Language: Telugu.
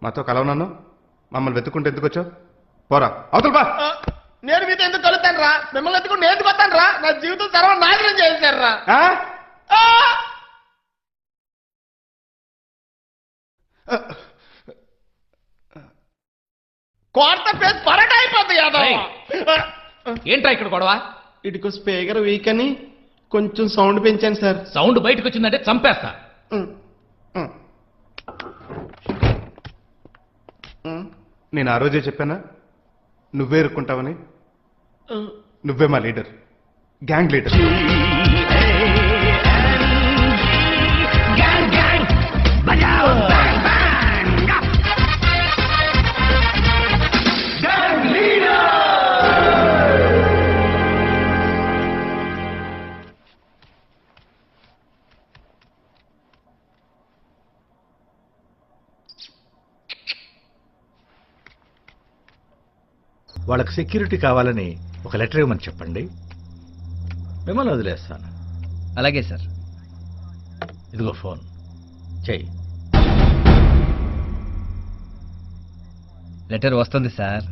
మాతో కలవనాను, మమ్మల్ని వెతుక్కుంటే ఎందుకు వచ్చావు? పోరా అవతల బా. నేను మీతో ఎందుకు కలుతాను రా? మిమ్మల్ని ఎత్తుకుని నేను వస్తాను రా. నా జీవితం సర్వనాశనం చేశారు రా. కోర్త పేరు పరట అయిపోతుంది యాదవ్. ఏంట్రా ఇక్కడ గొడవ? ఇటుకు స్పీకర్ వీక్ అని కొంచెం సౌండ్ పెంచాను సార్. సౌండ్ బయటకు వచ్చిందంటే చంపేస్తా. నేను ఆ రోజే చెప్పానా నువ్వే ఇరుక్కుంటావని? నువ్వే మా లీడర్, గ్యాంగ్ లీడర్. వాళ్ళకి సెక్యూరిటీ కావాలని ఒక లెటర్ ఇవ్వమని చెప్పండి, మిమ్మల్ని వదిలేస్తాను. అలాగే సార్. ఇదిగో ఫోన్ చెయ్యి. లెటర్ వస్తుంది సార్.